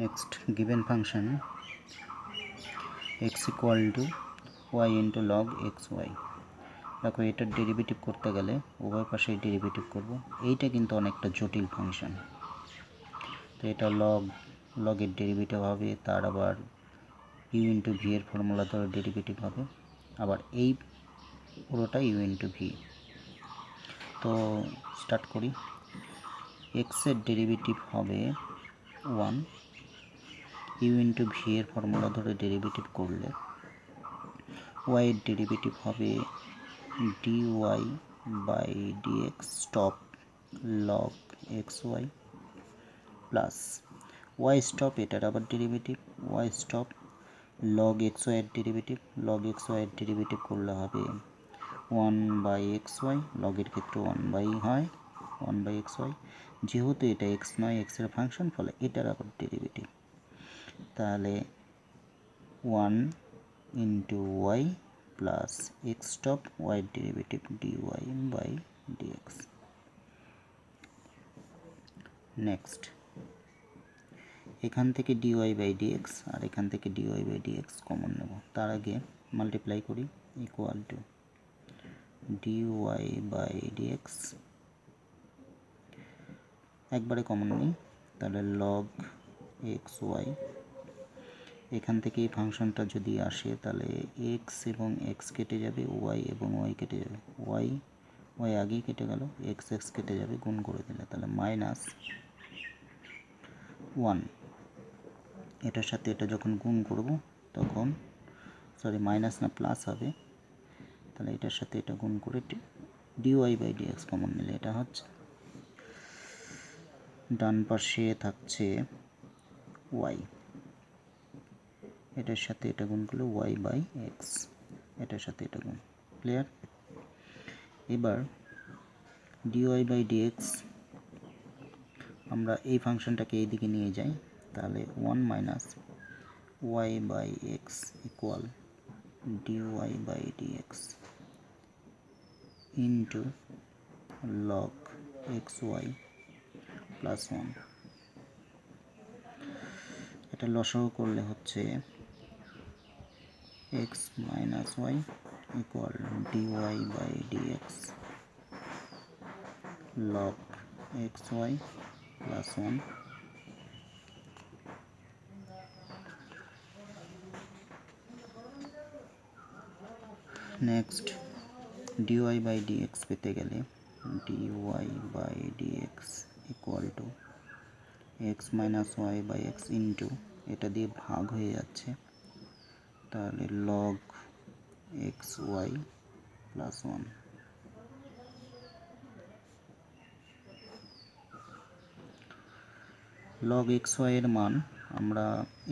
Next, given function x equal to y into log xy। দেখো এটার derivative করতে গেলে উভয় পাশেই ডেরিভেটিভ করব। এইটা কিন্তু অনেকটা জটিল ফাংশন, তো এটা লগের ডেরিভেটিভ হবে, তার আবার ইউ ইন্টু ভি এর ফর্মুলা ধরে ডেরিভেটিভ হবে, আবার এই পুরোটা ইউ ইন্টু ভি। তো স্টার্ট করি। এক্সের ডেরিভেটিভ হবে 1, ইউ ইন্টু ভি এর ফর্মুলা ধরে ডেরিভেটিভ করলে ওয়াই এর ডেরিভেটিভ হবে dy by dx stop log x y plus y stop, এটার আবার derivative y stop log x Y এর ডেরিভেটিভ, লগ এক্স ওয়াই এর ডেরিভেটিভ করলে হবে 1 বাই এক্স ওয়াই, লগের ক্ষেত্রে 1 বাই হয় 1 বাই এক্স ওয়াই, যেহেতু এটা এক্স নয় এক্সের ফাংশন, ফলে এটার আবার ডেরিভেটিভ, তাহলে 1 into y plus x stop y derivative dy by dx। Next, এখান থেকে dy বাই dx আর এখান থেকে dy বাই dx কমন নেব, তার আগে মাল্টিপ্লাই করি, equal to dy by dx একবারে কমন নিই, তাহলে লগ এক্স ওয়াই, এখান থেকে এই ফাংশনটা যদি আসে তাহলে এক্স এবং এক্স কেটে যাবে, ওয়াই এবং ওয়াই কেটে যাবে, ওয়াই আগেই কেটে গেল, এক্স কেটে যাবে, গুণ করে দিলে তাহলে মাইনাস 1, এটার সাথে এটা যখন গুণ করব তখন মাইনাস না প্লাস হবে, তাহলে এটার সাথে এটা গুণ করে dy বাই dx কমন নিলে এটা হচ্ছে, ডান পাশে থাকছে y, এটার সাথে এটা গুণ করলে y বাই এক্স, এটার সাথে এটা গুণ। ক্লিয়ার? এবার dy বাই dx আমরা এই ফাংশনটাকে এই দিকে নিয়ে যাই, তাহলে 1 minus y by x equal dy by dx into log x y plus 1। এটা লসাগু করলে হচ্ছে x minus y equal dy by dx log x y plus 1। Next, dy by dx পেতে গেলে dy by dx equal to x minus Y by x into, এটা দিয়ে ভাগ হয়ে যাচ্ছে, তাহলে log x y plus 1। Log x Y এর মান আমরা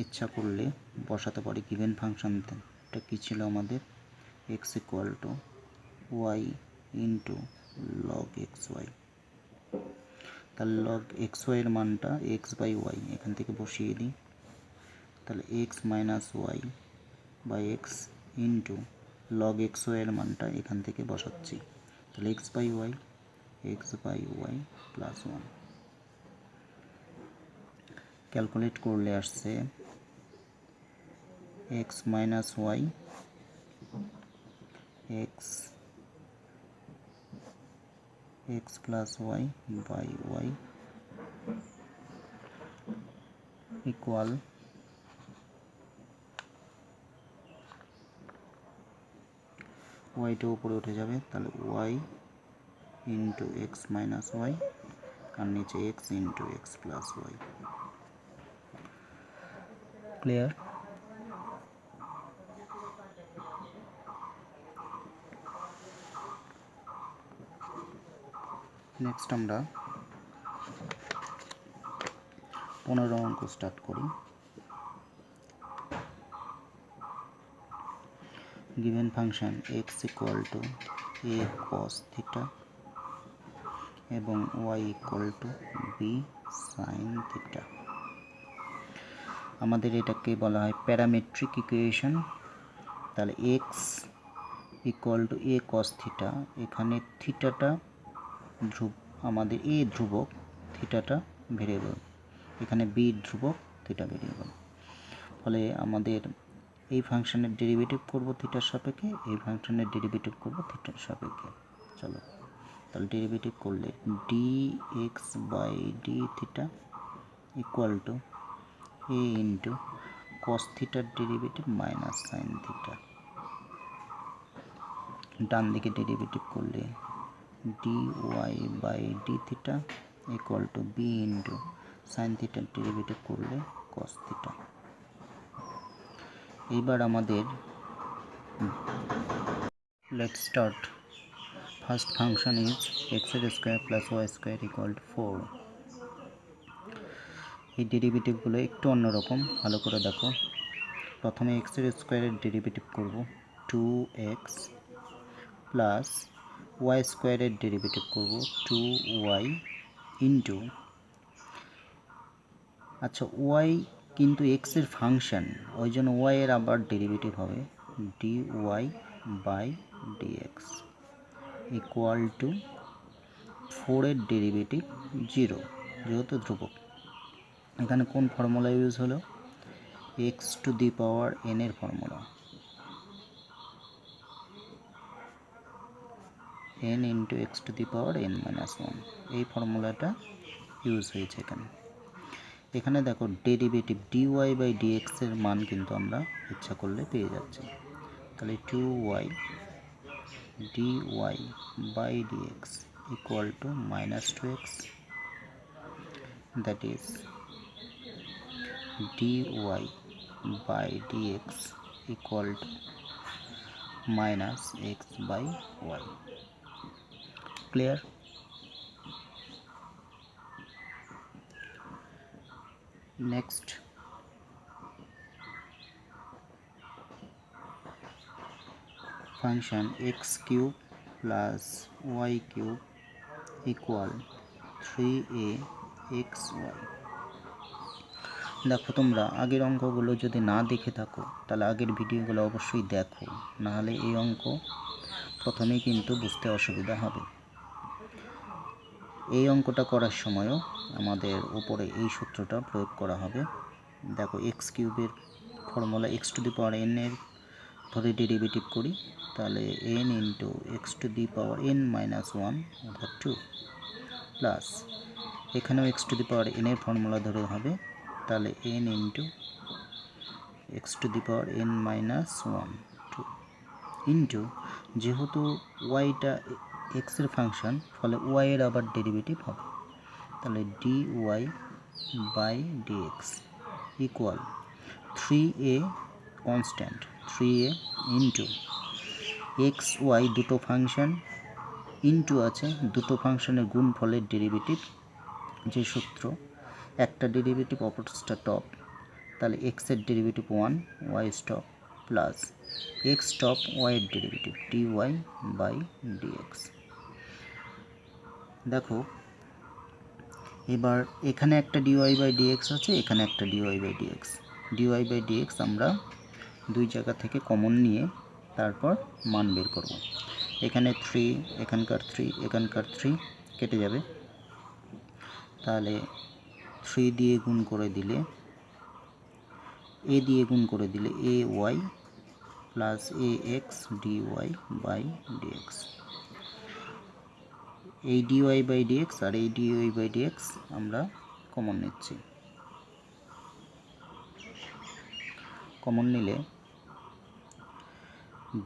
ইচ্ছা করলে বসাতে পারি গিভেন ফাংশনতে। এটা কী ছিল আমাদের? X equal to y into log x y, তাহলে লগ এক্স ওয়াই এর মানটা এক্স বাই ওয়াই এখান থেকে বসিয়ে দিই, তাহলে X minus Y by x into log x Y এর মানটা এখান থেকে বসাচ্ছি, তাহলে এক্স বাই ওয়াই প্লাস 1। ক্যালকুলেট করলে আসছে X minus Y X plus Y by Y equal ওয়াইটা উপরে উঠে যাবে, তাহলে Y into X minus Y আর নিচে X into X plus Y. Clear? Next আমরা 15 অঙ্ক স্টার্ট করি। given function x equal to a cos theta এবং y equal to b sin theta. আমাদের এটাকে বলা হয় প্যারামেট্রিক ইকুয়েশন। তাহলে x equal to a cos theta, এখানে থিটাটা আমাদের a ধ্রুবক, থিটাটা ভেরিয়েবল, এখানে b ধ্রুবক থিটা ভেরিয়েবল। ফলে আমাদের এই ফাংশনের ডেরিভেটিভ করব থিটার সাপেক্ষে, এই ফাংশনের ডেরিভেটিভ করব থিটার সাপেক্ষে। চলো তাহলে ডেরিভেটিভ করলে d x by d theta equal to a into cos থিটার ডেরিভেটিভ মাইনাস সাইন থিটা। ডান দিকে ডেরিভেটিভ করলে d y by d theta equal to b into sine থিটার ডেরিভেটিভ করলে কস থিটা। এইবার আমাদের let's start. First function is x square plus y square equal to 4। এই ডেরিভেটিভগুলো একটু অন্যরকম, ভালো করে দেখো। প্রথমে এক্স স্কোয়ারের ডেরিভেটিভ করব 2x প্লাস ওয়াই স্কোয়ারের ডেরিভেটিভ করব 2y ইন্টু, আচ্ছা ওয়াই কিন্তু এক্সের ফাংশন, ওই জন্য ওয়াই এর আবার ডেরিভেটিভ হবে dy by dx equal to 4 এর ডেরিভেটিভ 0, যেহেতু ধ্রুবক। এখানে কোন ফর্মুলা ইউজ হলো? X to the power N এর ফর্মুলা, n into X to the power n minus 1, এই ফর্মুলাটা ইউজ হয়েছে এখানে। এখানে দেখো ডেরিভেটিভ dy বাই dx এর মান কিন্তু আমরা ইচ্ছা করলে পেয়ে যাচ্ছি। তাহলে 2y dy by dx equal to minus 2x, that is dy by dx equal to minus x by y। Clear? Next function x cube plus y cube equal 3axy। দেখো তোমরা আগের অঙ্কগুলো যদি না দেখে থাকো তাহলে আগের ভিডিওগুলো অবশ্যই দেখো, নাহলে এই অঙ্ক প্রথমেই কিন্তু বুঝতে অসুবিধা হবে। এই অঙ্কটা করার সময়ও আমাদের উপরে এই সূত্রটা প্রয়োগ করা হবে। দেখো এক্স কিউবের formula x to the power N এর ধরে ডেরিভেটিভ করি, তাহলে N into X to the power N minus 1 অর্থাৎ 2 প্লাস এখানেও x to the power N এর ফর্মুলা ধরে হবে, তাহলে N into X to the power N minus 1 2 into, যেহেতু ওয়াইটা এক্সের ফাংশন ফলে ওয়াই এর আবার ডেরিভেটিভ হবে, তাহলে dy by dx equal 3a constant 3a into x y দুটো ফাংশন ইন্টু আছে দুটো ফাংশনের গুণফলের ডেরিভেটিভ, যে সূত্র একটা ডেরিভেটিভ অপরটা টপ, তাহলে এক্স এর derivative 1 y stop plus x top y এর ডেরিভেটিভ dy বাই dx। দেখো এবার এখানে একটা dy বাই dx আছে, এখানে একটা dy by dx। dy by dx আমরা দুই জায়গা থেকে কমন নিয়ে তারপর মান বের করব। এখানে 3, এখানকার 3, এখানকার 3 কেটে যাবে, তাহলে 3 দিয়ে গুণ করে দিলে a দিয়ে গুণ করে দিলে ay plus ax dy by dx। এই dy বাই dx আর এই dy বাই dx আমরা কমন নিচ্ছি। কমন নিলে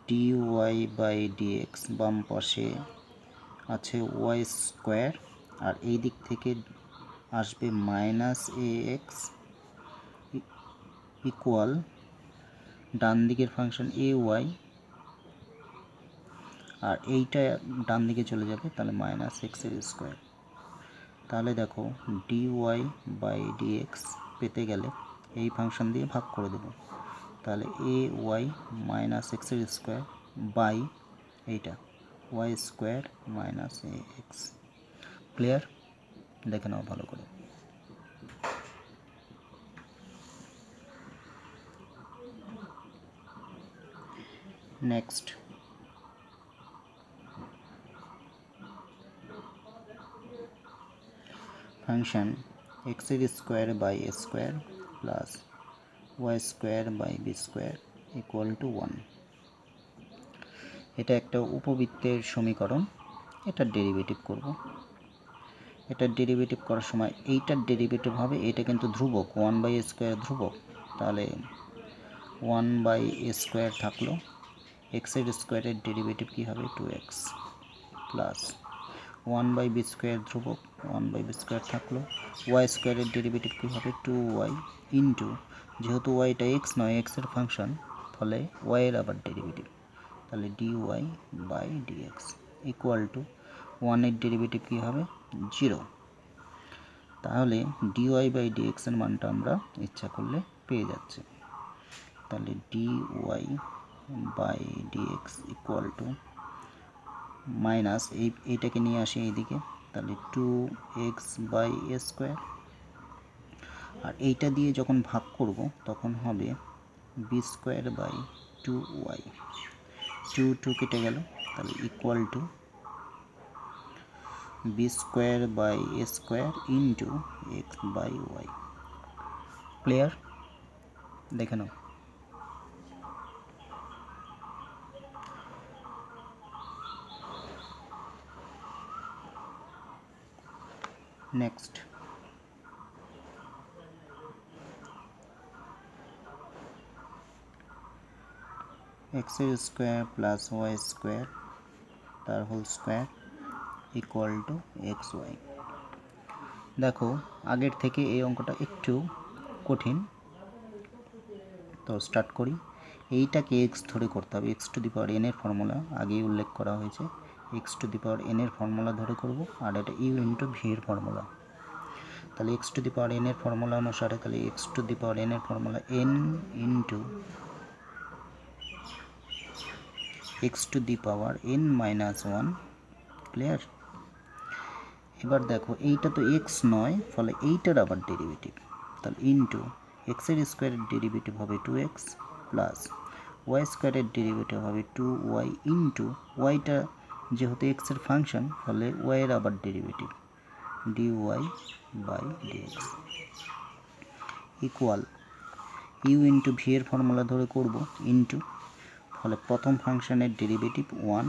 dy বাই dx বাম পাশে আছে ওয়াই স্কোয়ার, আর এই দিক থেকে আসবে মাইনাস ax ইকুয়াল ডান দিকের ফাংশন ay, আর এইটা ডান দিকে চলে যাবে, তাহলে মাইনাস এক্স এর স্কোয়ার। তাহলে দেখো dy বাই dx পেতে গেলে এই ফাংশন দিয়ে ভাগ করে দেব, তাহলে ay মাইনাস এক্স এর স্কোয়ার বাই এইটা y square minus ax। Clear? দেখে নাও ভালো করে। নেক্সট ফাংশন এক্স এর square by a square plus y square by b square equal to 1। এটা একটা উপবৃত্তের সমীকরণ। এটার ডেরিভেটিভ করব। এটার ডেরিভেটিভ করার সময় এইটার ডেরিভেটিভ হবে, এটা কিন্তু ধ্রুবক, 1/a স্কোয়ার ধ্রুবক, তাহলে 1/a স্কোয়ার থাকলো। এক্সের স্কোয়ারের ডেরিভেটিভ কী হবে 2x প্লাস 1/b স্কোয়ার ধ্রুবক, 1/b স্কোয়ার থাকলো। ওয়াই স্কোয়ারের ডেরিভেটিভ কী হবে 2y ইন্টু, যেহেতু ওয়াইটা এক্স নয়, এক্সের ফাংশন, ফলে ওয়াইয়ের আবার ডেরিভেটিভ, তাহলে dy by dx equal to 1-এর ডেরিভেটিভ কী হবে 0। তাহলে dy বাই dx এর মানটা আমরা ইচ্ছা করলে পেয়ে যাচ্ছি। তাহলে dy by dx equal to minus এইটাকে নিয়ে আসি এইদিকে, তাহলে 2x বাই a স্কোয়ার, আর এইটা দিয়ে যখন ভাগ করব তখন হবে b স্কোয়ার বাই 2y, 2 কেটে গেল, তাহলে equal to b square by a square into x by y। Clear? দেখে নাও। নেক্সট, এক্সের স্কোয়ার প্লাস ওয়াই স্কোয়ার তার whole square equal to x y. দেখো আগের থেকে এই অঙ্কটা একটু কঠিন, তো স্টার্ট করি। এইটাকে এক্স ধরে করতে হবে, X to the power N এর ফর্মুলা আগেই উল্লেখ করা হয়েছে, X to the power N এর ফর্মুলা ধরে করব, আর এটা ইউ ইন্টু ভি এর ফর্মুলা। তাহলে X to the power N এর ফর্মুলা অনুসারে, তাহলে X to the power N এর formula N into X to the power N minus 1। Clear? এবার দেখো এইটা তো এক্স নয়, ফলে এইটার আবার ডেরিভেটিভ, তাহলে ইন্টু এক্সের স্কোয়ারের ডেরিভেটিভ হবে 2x প্লাস ওয়াই স্কোয়ারের ডেরিভেটিভ হবে 2y ইন্টু ওয়াইটা যেহেতু এক্সের ফাংশন, ফলে ওয়াইয়ের আবার derivative dy by dx equal u into V এর ফর্মুলা ধরে করব ইন্টু, ফলে প্রথম ফাংশনের derivative 1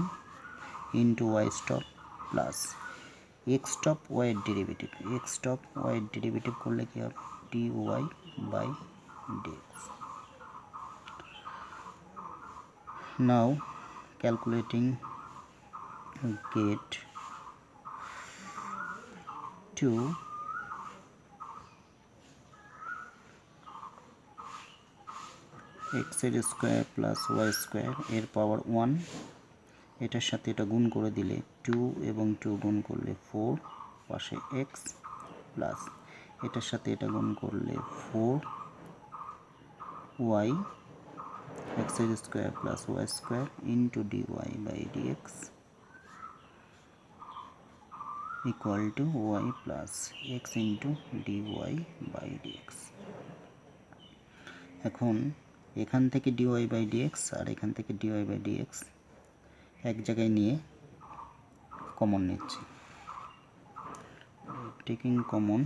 into y stop plus x top ওয়াইয়ের ডেরিভেটিভ, এক্স টপ ওয়াইয়ের ডেরিভেটিভ করলে কী হবে dy by dx। Now calculating get to x এর স্কোয়ার প্লাস ওয়াই স্কোয়ার এর পাওয়ার 1, এটার সাথে এটা গুণ করে দিলে 2 এবং 2 গুণ করলে 4 পাশে x প্লাস এটার সাথে এটা গুণ করলে 4y x এর square plus y square into dy by dx equal to y plus x into dy by dx। এখন এখান থেকে dy বাই dx আর এখান থেকে dy বাই dx এক জায়গায় নিয়ে কমন নিচ্ছি, টেকিং কমন,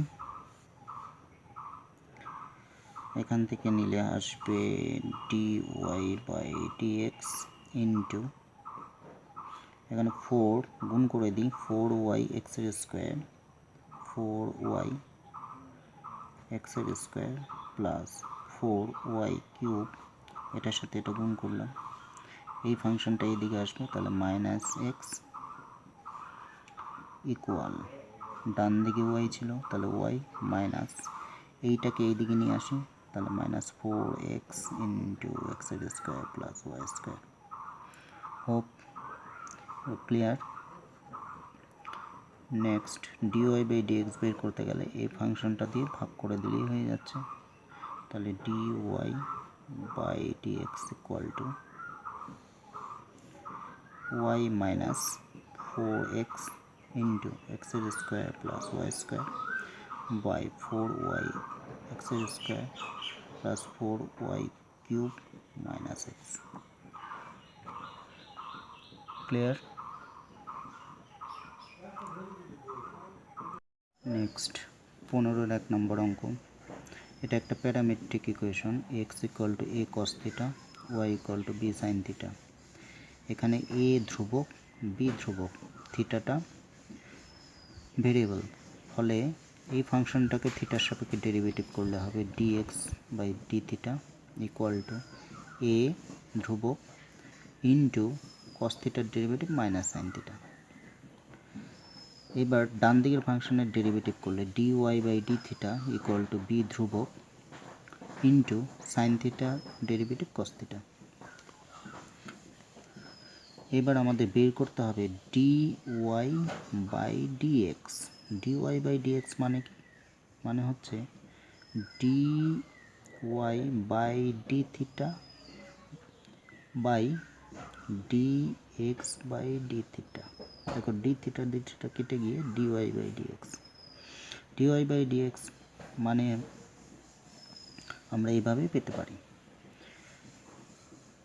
এখান থেকে নিলে আসবে dy বাই dx ইন্টু এখানে 4 গুণ করে দিই 4y এক্স এর স্কোয়ার, 4y এক্স এর স্কোয়ার প্লাস 4y কিউব, এটার সাথে এটা গুণ করলাম, এই ফাংশনটা এইদিকে আসবে, তাহলে মাইনাস এক্স ইকুয়াল ডান দিকে ওয়াই ছিল, তাহলে ওয়াই মাইনাস এইটাকে এইদিকে নিয়ে আসি, তাহলে মাইনাস 4x ইন্টু এক্স এর square plus y square. Hope clear? Next dy by dx বের করতে গেলে এই ফাংশনটা দিয়ে ভাগ করে দিলেই হয়ে যাচ্ছে, তাহলে dy by dx equal to y minus 4x into x এর square plus y square by 4y x এর square plus 4y cube minus x. Clear? Next 15-এর 1 নম্বর অঙ্ক, এটা একটা parametric equation, x equal to a cos theta, y equal to b sine theta. এখানে a ধ্রুবক, B ধ্রুবক, থিটাটা variable, ফলে এই ফাংশনটাকে থিটার সাপেক্ষে ডেরিভেটিভ করলে হবে d x by d theta equal to a ধ্রুবক ইন্টু কস থিটার ডেরিভেটিভ মাইনাস সাইন থিটা। এবার ডান দিকের ফাংশনের ডেরিভেটিভ করলে d y by d theta equal to b ধ্রুবক into sine theta derivative cos theta. এবার আমাদের বের করতে হবে d y by d x. D y by d x মানে কি? মানে হচ্ছে d y by d theta by d x by d theta. দেখো ডি থিটা কেটে গিয়ে d y by d x. D y by d x মানে আমরা এইভাবে পেতে পারি।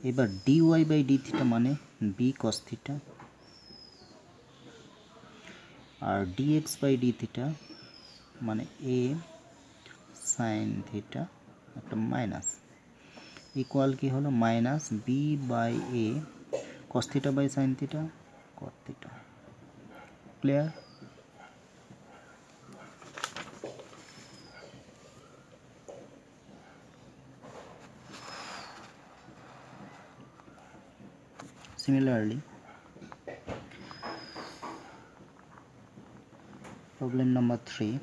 এবার D y by d theta মানে বি কস থিটা, আর d x by d theta মানে এ সাইন থিটা একটা মাইনাস, ইকুয়াল কি হলো minus b by a cos theta by sine theta cot theta. Clear? Similarly, problem number 3,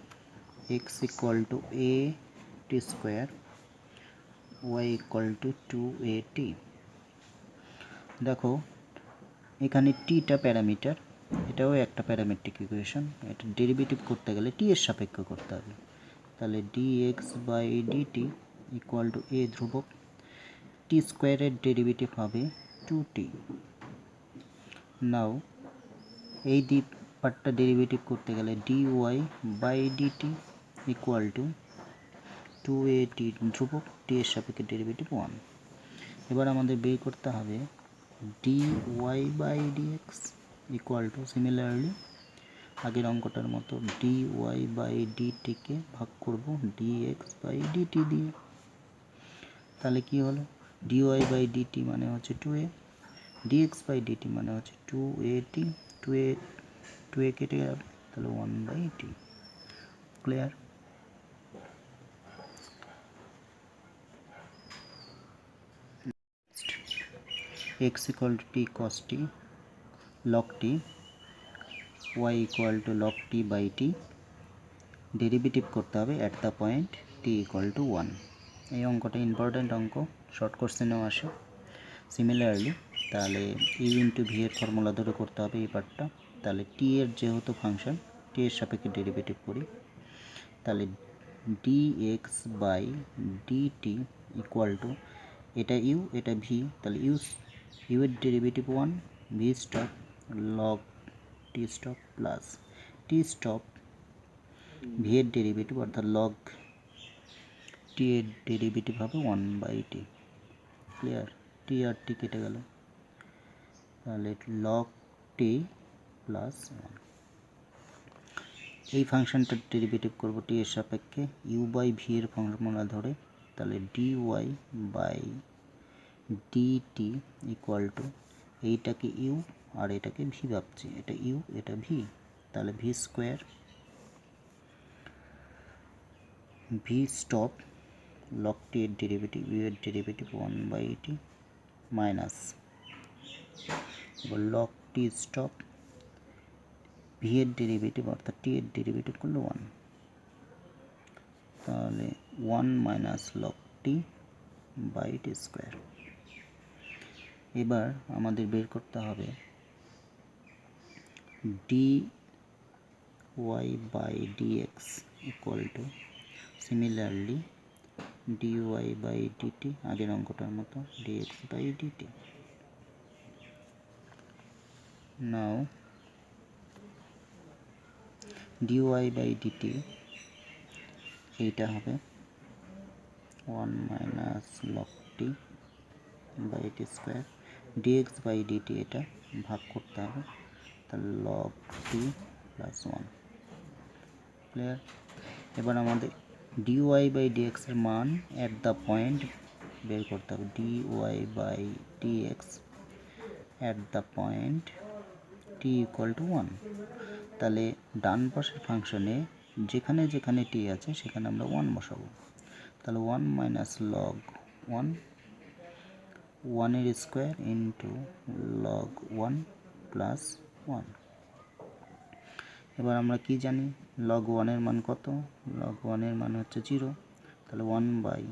x equal to a t square, y equal to 2at। দেখো এখানে টিটা parameter, এটাও একটা parametric equation. এটা derivative করতে গেলে টি এর সাপেক্ষে করতে হবে। তাহলে dx by dt equal to a ধ্রুবক, টি স্কোয়ারের ডেরিভেটিভ হবে 2t। নাও এই পার্টটা ডেরিভেটিভ করতে গেলে dy by dt equal to 2at ধ্রুবক, টি এর সাপেক্ষে ডেরিভেটিভ 1। এবার আমাদের বের করতে হবে dy by dx equal to, similarly আগের অঙ্কটার মতো dy বাই dtকে ভাগ করব dx বাই dt দিয়ে। তাহলে কি হলো, dy বাই dt মানে হচ্ছে 2a, dx বাই dt মানে হচ্ছে 2at, 2a কেটে গেল, তাহলে 1 by t। Clear? x equal to t cos t log t, y equal to log t by t, derivative করতে হবে at the point t equal to 1। এই অঙ্কটা important অঙ্ক, শর্ট কোশ্চেনেও আসে। সিমিলারলি তাহলে ইউ ইন্টু ভি এর formula ধরে করতে হবে এই পার্টটা। তাহলে টি এর যেহেতু ফাংশন, টি এর সাপেক্ষে ডেরিভেটিভ করি, তাহলে d x by d t equal to, এটা ইউ এটা ভি, তাহলে ইউ এর derivative 1, v stop log t stop plus t stop v এর ডেরিভেটিভ অর্থাৎ লগ টি এর ডেরিভেটিভ হবে 1 বাই টি। ক্লিয়ার? টি আর টি কেটে গেল, তাহলে লগ টি প্লাস 1। এই ফাংশনটার ডেরিভেটিভ করব টি এর সাপেক্ষে ইউ বাই ভি এর ফর্মুলা ধরে, তাহলে d y by d t equal to, এইটাকে ইউ আর এটাকে ভি ভাবছি, এটা ইউ এটা ভি, তাহলে v square v stop log t এর ডেরিভেটিভ, ইউ এর derivative 1 by t minus log t stop v এর ডেরিভেটিভ অর্থাৎ টি এর ডেরিভেটিভ করলে 1, তাহলে 1 minus log t by t square. এবার আমাদের বের করতে হবে d y by d x equal to, similarly dy by dt, আগের অঙ্কটার মতো dx by dt। Now dy by dt এইটা হবে 1 minus log t by t square, dx by dt এটা ভাগ করতে হবে, তাহলে লগ টি প্লাস 1। ক্লিয়ার? এবার আমাদের dy বাই dx এর মান অ্যাট দ্য পয়েন্ট বের করতে হবে। dy by dx at the point t equal to 1। তাহলে ডান পাশের ফাংশনে যেখানে যেখানে t আছে সেখানে আমরা 1 বসাবো। তাহলে 1 মাইনাস লগ 1 1 এর স্কোয়ার ইন্টু লগ 1 প্লাস 1। এবার আমরা কি জানি লগ 1 এর মান কত? লগ 1 এর মান হচ্ছে 0। তাহলে 1 by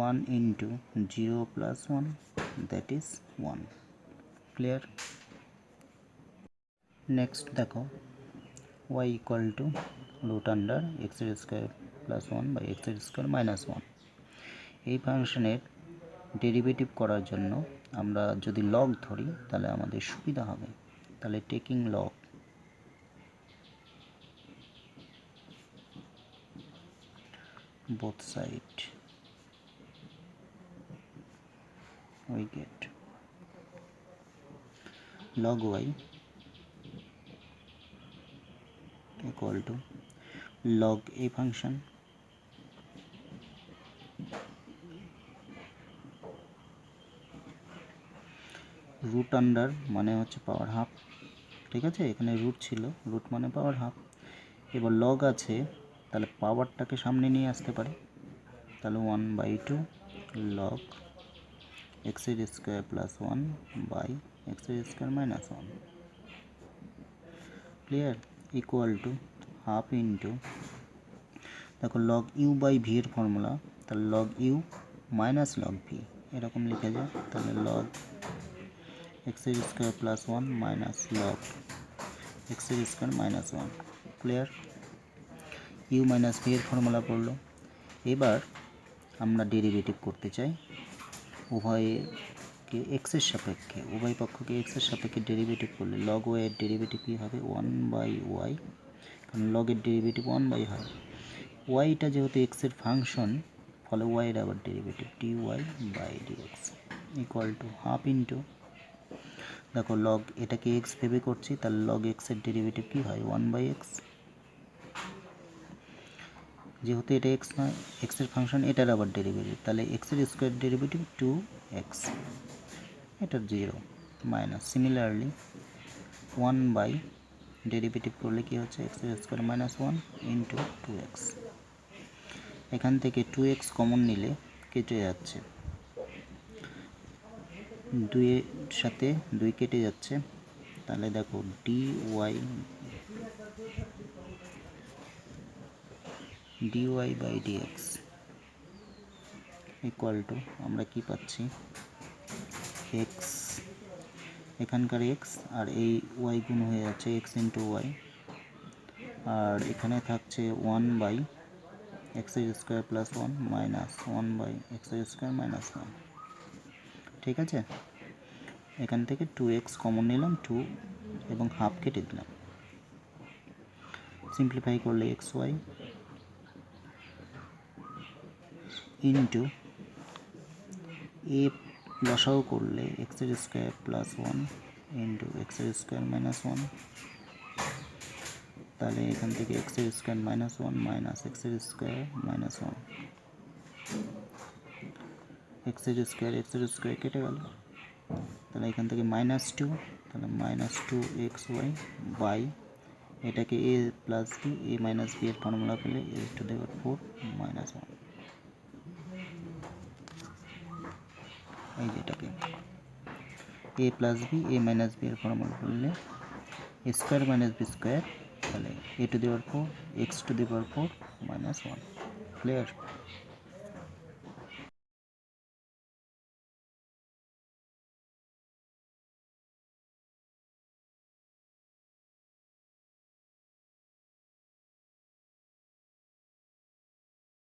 1 into 0 plus 1 that is 1। Clear? Next দেখো y equal to root under x এর স্কোয়ার প্লাস 1 বাই এক্স এর স্কোয়ার মাইনাস 1। এই ফাংশনের ডেরিভেটিভ করার জন্য আমরা যদি লগ ধরি তাহলে আমাদের সুবিধা হবে। তাহলে taking log both side we get log y equal to log a function root under মানে হচ্ছে পাওয়ার হাফ। ঠিক আছে, এখানে রুট ছিল, রুট মানে পাওয়ার হাফ। এবার লগ আছে তাহলে পাওয়ারটাকে সামনে নিয়ে আসতে পারি। তাহলে 1/2 লগ এক্স এর স্কোয়ার প্লাস 1 বাই এক্স এর square minus 1। Clear? Equal to half into দেখো লগ ইউ বাই ভি এর ফর্মুলা, তাহলে log u minus log v এরকম লিখে যায়। তাহলে লগ এক্স এর square plus 1 minus log x এর square minus 1। Clear? U minus v এর ফর্মুলা পড়লো। এবার আমরা ডেরিভেটিভ করতে চাই উভয়কে এক্সের সাপেক্ষে, উভয় পক্ষকে এক্সের সাপেক্ষে ডেরিভেটিভ করলে লগ ওয়াই এর ডেরিভেটিভ কী হবে? 1/y, কারণ লগের ডেরিভেটিভ 1/y হয়। ওয়াইটা যেহেতু এক্সের ফাংশন, ফলে ওয়াইয়ের আবার derivative dy by dx equal to half into দেখো লগ এটাকে এক্স ভেবে করছি, তাহলে লগ এক্সের ডেরিভেটিভ কী হয়? 1/x। যেহেতু এটা এক্স নয়, এক্সের ফাংশন, এটার আবার ডেরিভেটিভ, তাহলে এক্সের স্কোয়ার ডেরিভেটিভ 2x, এটা 0 মাইনাস সিমিলারলি 1 বাই ডেরিভেটিভ করলে কি হচ্ছে? এক্সের স্কোয়ার মাইনাস 1 ইন্টু 2x। এখান থেকে 2x কমন নিলে কেটে যাচ্ছে, 2 এর সাথে 2 কেটে যাচ্ছে। তাহলে দেখো dy by dx equal to আমরা কি পাচ্ছি? x, এখানকার x আর এই y গুণ হয়ে যাচ্ছে x ইন্টু y, আর এখানে থাকছে 1 বাই এক্স এর square plus 1 minus 1 by x এর স্কোয়ার মাইনাস 1। ঠিক আছে, এখান থেকে 2x কমন নিলাম, 2 এবং হাফ কেটে দিলাম। সিম্পলিফাই করলে xy ইন্টু এ লসাও করলে এক্স এর স্কোয়ার প্লাস 1 ইন্টু এক্স এর স্কোয়ার মাইনাস 1। তাহলে এখান থেকে এক্স এর স্কোয়ার মাইনাস 1 মাইনাস এক্স এর স্কোয়ার মাইনাস 1, এক্স এর স্কোয়ার কেটে গেল। তাহলে এখান থেকে -2, তাহলে -2xy বাই এটাকে a plus b, a minus b এর ফর্মুলা পেলে a⁴ মাইনাস 1। এই যেটাকে a plus b, a minus b এর ফর্মুলা পেলে a square minus b square, তাহলে a⁴ x⁴ মাইনাস 1। ক্লিয়ার?